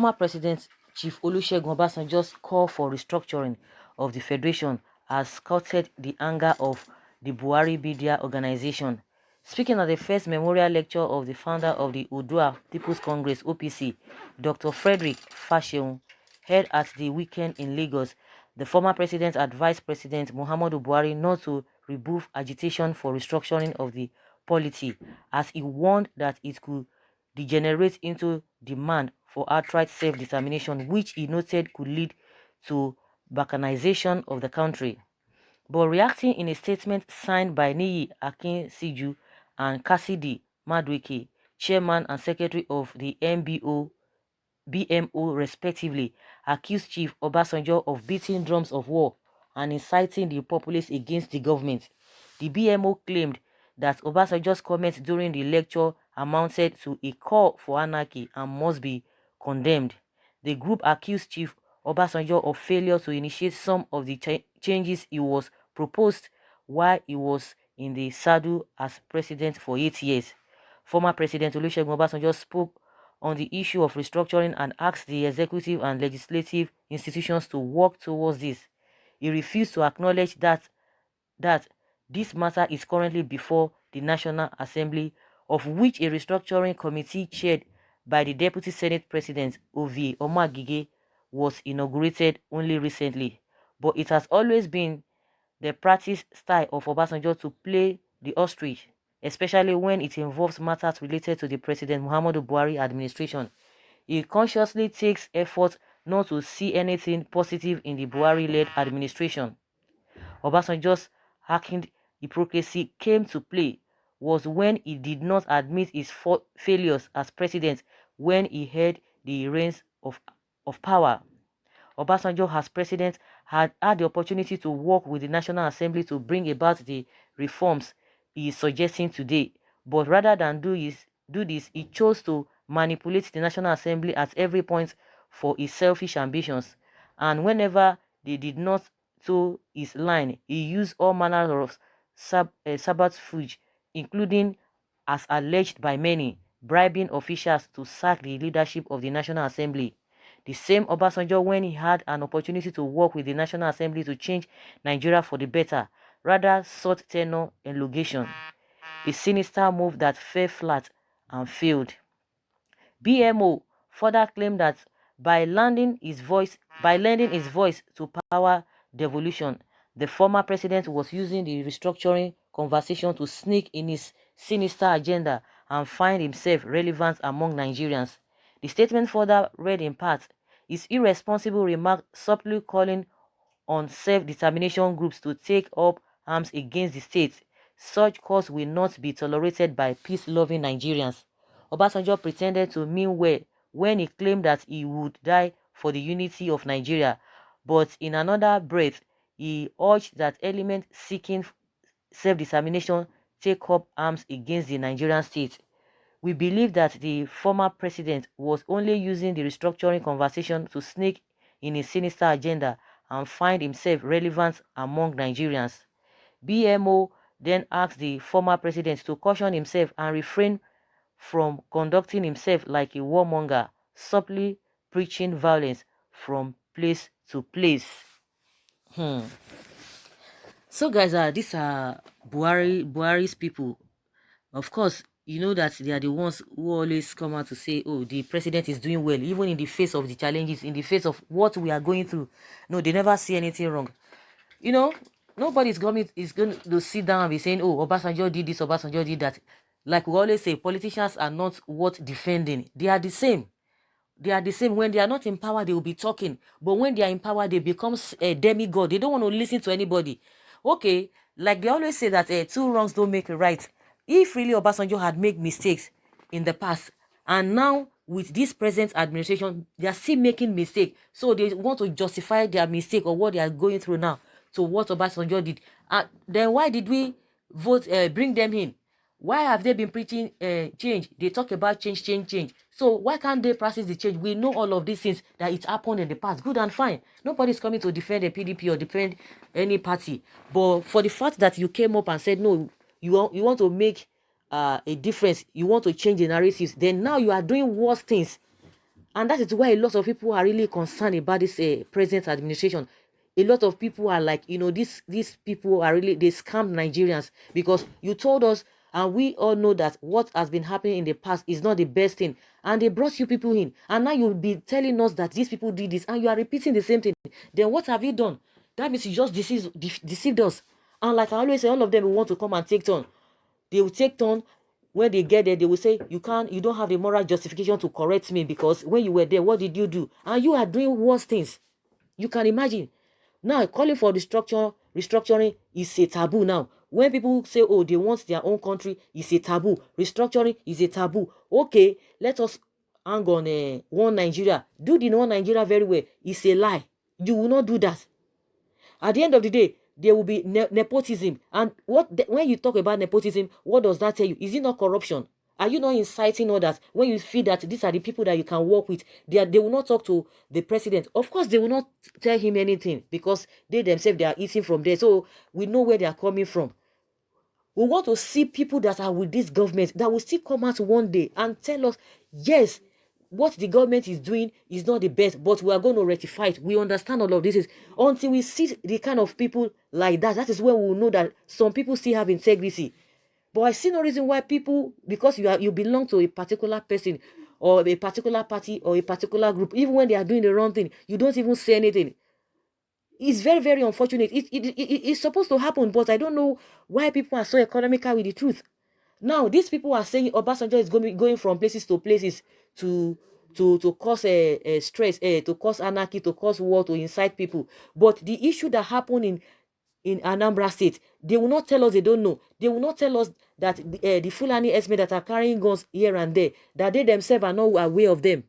Former President Chief Olusegun Obasanjo's call for restructuring of the Federation has scouted the anger of the Buhari media organization. Speaking at the first memorial lecture of the founder of the Oodua People's Congress (OPC), Dr. Frederick Fasheun, held at the weekend in Lagos, the former president advised President Muhammadu Buhari not to rebuff agitation for restructuring of the polity, as he warned that it could degenerate into demand for outright self-determination, which he noted could lead to balkanization of the country. But reacting in a statement signed by Niyi Akin-Siju and Cassidy Madueke, chairman and secretary of the BMO respectively, accused Chief Obasanjo of beating drums of war and inciting the populace against the government. The BMO claimed that Obasanjo's comments during the lecture amounted to a call for anarchy and must be condemned. The group accused Chief Obasanjo of failure to initiate some of the changes he was proposed while he was in the saddle as president for 8 years. Former President Olusegun Obasanjo spoke on the issue of restructuring and asked the executive and legislative institutions to work towards this. He refused to acknowledge that this matter is currently before the National Assembly, of which a restructuring committee chaired by the Deputy Senate President Ovie Omagige was inaugurated only recently. But it has always been the practice style of Obasanjo to play the ostrich, especially when it involves matters related to the President Muhammadu Buhari administration. He consciously takes effort not to see anything positive in the Buhari-led administration. Obasanjo's hacking hypocrisy came to play was when he did not admit his failures as president when he held the reins of power. Obasanjo, as president, had had the opportunity to work with the National Assembly to bring about the reforms he is suggesting today. But rather than do this, he chose to manipulate the National Assembly at every point for his selfish ambitions. And whenever they did not toe his line, he used all manner of subterfuge, including, as alleged by many, bribing officials to sack the leadership of the National Assembly. The same Obasanjo, when he had an opportunity to work with the National Assembly to change Nigeria for the better, rather sought tenure elongation, a sinister move that fell flat and failed. BMO further claimed that by lending his voice to power devolution, the former president was using the restructuring conversation to sneak in his sinister agenda and find himself relevant among Nigerians. The statement further read in part, his irresponsible remark subtly calling on self-determination groups to take up arms against the state. Such calls will not be tolerated by peace-loving Nigerians. Obasanjo pretended to mean well when he claimed that he would die for the unity of Nigeria, but in another breath, he urged that elements seeking self-determination take up arms against the Nigerian state. We believe that the former president was only using the restructuring conversation to sneak in his sinister agenda and find himself relevant among Nigerians. BMO then asked the former president to caution himself and refrain from conducting himself like a warmonger, subtly preaching violence from place to place. So guys, these are Buhari's people. Of course, you know that they are the ones who always come out to say, oh, the president is doing well, even in the face of the challenges, in the face of what we are going through. No, they never see anything wrong. You know, nobody's going to sit down and be saying, oh, Obasanjo did this, Obasanjo did that. Like we always say, politicians are not worth defending. They are the same. They are the same. When they are not in power, they will be talking. But when they are in power, they become a demigod. They don't want to listen to anybody. Okay, like they always say that two wrongs don't make a right. If really Obasanjo had made mistakes in the past, and now with this present administration, they are still making mistakes. So they want to justify their mistake or what they are going through now to what Obasanjo did. Then why did we bring them in? Why have they been preaching change? They talk about change. So why can't they practice the change? We know all of these things that it happened in the past. Good and fine. Nobody's coming to defend the PDP or defend any party. But for the fact that you came up and said, no, you want to make a difference, you want to change the narratives, then now you are doing worse things. And that is why a lot of people are really concerned about this present administration. A lot of people are like, these people are really, they scammed Nigerians, because you told us, and we all know that what has been happening in the past is not the best thing. And they brought you people in. And now you'll be telling us that these people did this, and you are repeating the same thing. Then what have you done? That means you just deceived us. And like I always say, all of them will want to come and take turn. They will take turn. When they get there, they will say, you don't have the moral justification to correct me, because when you were there, what did you do? And you are doing worse things. You can imagine. Now, calling for restructuring is a taboo now. When people say, oh, they want their own country, it's a taboo. Restructuring is a taboo. Okay, let us hang on one Nigeria. Do the one Nigeria very well. It's a lie. You will not do that. At the end of the day, there will be nepotism. And when you talk about nepotism, what does that tell you? Is it not corruption? Are you not inciting others when you feel that these are the people that you can work with? They will not talk to the president. Of course, they will not tell him anything, because they themselves, they are eating from there. So we know where they are coming from. We want to see people that are with this government that will still come out one day and tell us, yes, what the government is doing is not the best, but we are going to rectify it. We understand all of this. Is until we see the kind of people like that, that is when we will know that some people still have integrity. But I see no reason why people, because you belong to a particular person or a particular party or a particular group, even when they are doing the wrong thing, you don't even say anything. It's very, very unfortunate. It's supposed to happen, but I don't know why people are so economical with the truth. Now, these people are saying Obasanjo is going from places to places to cause stress, to cause anarchy, to cause war, to incite people. But the issue that happened in Anambra State, they will not tell us they don't know. They will not tell us that the Fulani herdsmen that are carrying guns here and there, that they themselves are not aware of them.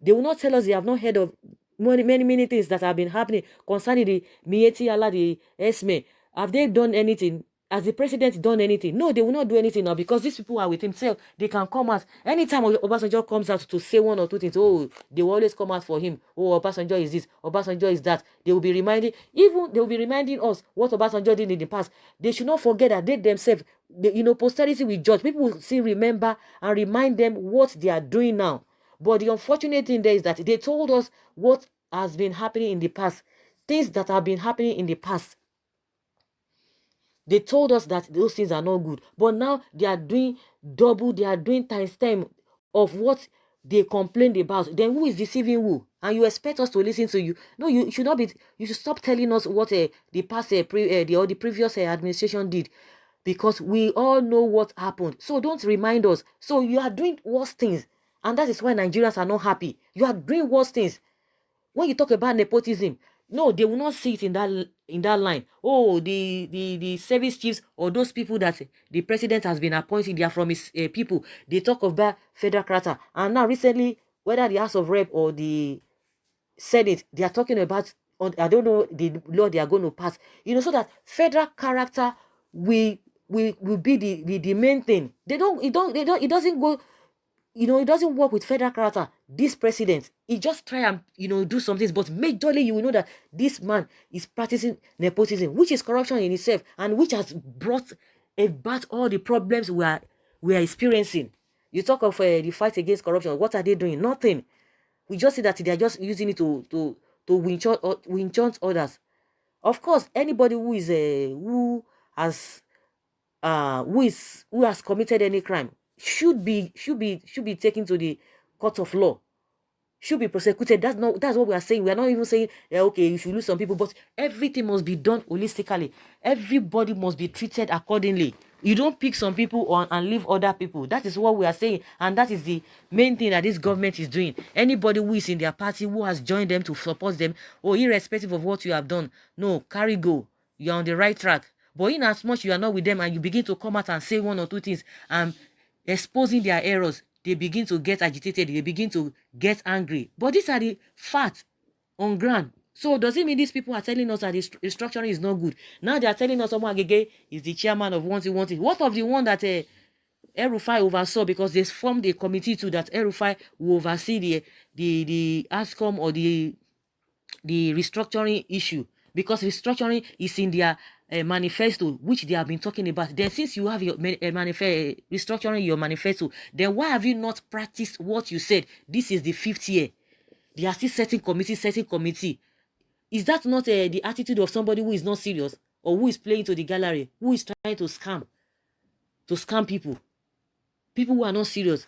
They will not tell us they have not heard of many things that have been happening concerning the Mieti Allah, the herdsmen. Have they done anything? Has the president done anything? No, they will not do anything now, because these people are with himself. They can come out. Anytime Obasanjo comes out to say one or two things, oh, they will always come out for him. Oh, Obasanjo is this, Obasanjo is that. They will be reminding us what Obasanjo did in the past. They should not forget that they themselves, posterity will judge. People will still remember and remind them what they are doing now. But the unfortunate thing there is that they told us what has been happening in the past. Things that have been happening in the past. They told us that those things are not good. But now they are doing double, they are doing times 10 of what they complained about. Then who is deceiving who? And you expect us to listen to you? No, you should not be. You should stop telling us what the past, the previous administration did, because we all know what happened. So don't remind us. So you are doing worse things, and that is why Nigerians are not happy. You are doing worse things. When you talk about nepotism, no, they will not see it in that line. Oh, the service chiefs or those people that the president has been appointing, they are from his people. They talk about federal character. And now recently, whether the House of Rep or the Senate, they are talking about, I don't know the law they are going to pass. So that federal character will be the main thing. It doesn't go. It doesn't work with federal character. This president, he just try and, do some things, but majorly you will know that this man is practicing nepotism, which is corruption in itself, and which has brought about all the problems we are experiencing. You talk of the fight against corruption. What are they doing? Nothing. We just see that they are just using it to winch others. Of course, anybody who has committed any crime should be taken to the court of law, should be prosecuted. That's what we are saying. We are not even saying okay, you should lose some people, but everything must be done holistically. Everybody must be treated accordingly. You don't pick some people on and leave other people. That is what we are saying, and that is the main thing that this government is doing. Anybody who is in their party, who has joined them to support them, or irrespective of what you have done, no, carry go. You are on the right track. But in as much you are not with them and you begin to come out and say one or two things and exposing their errors, they begin to get agitated, they begin to get angry. But these are the facts on ground. So does it mean these people are telling us that the restructuring is not good? Now they are telling us someone Agege is the chairman of one thing. What of the one that El-Rufai oversaw, because they formed a committee to that El-Rufai will oversee the ASCOM or the restructuring issue, because restructuring is in their manifesto, which they have been talking about, then since you have your restructuring your manifesto, then why have you not practiced what you said? This is the 5th year. They are still setting committee. Is that not the attitude of somebody who is not serious, or who is playing to the gallery, who is trying to scam people who are not serious?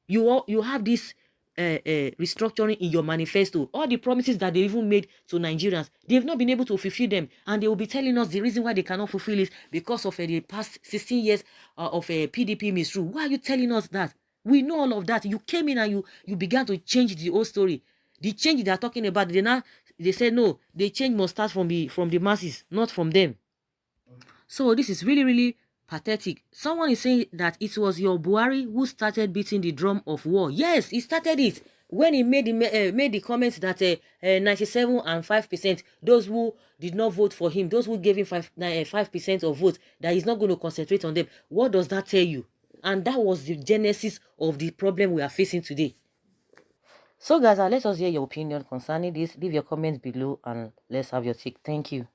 You have this restructuring in your manifesto. All the promises that they even made to Nigerians, they've not been able to fulfill them, and they will be telling us the reason why they cannot fulfill it because of the past 16 years of PDP misrule. Why are you telling us that? We know all of that. You came in and you began to change the whole story. The change they are talking about, they said no. The change must start from the masses, not from them. So this is really, really pathetic. Someone is saying that it was your Buhari who started beating the drum of war. Yes, he started it when he made the comment that 97 and 5%, those who did not vote for him, those who gave him 5% of votes, that he's not going to concentrate on them. What does that tell you? And that was the genesis of the problem we are facing today. So guys, let us hear your opinion concerning this. Leave your comments below and let's have your take. Thank you.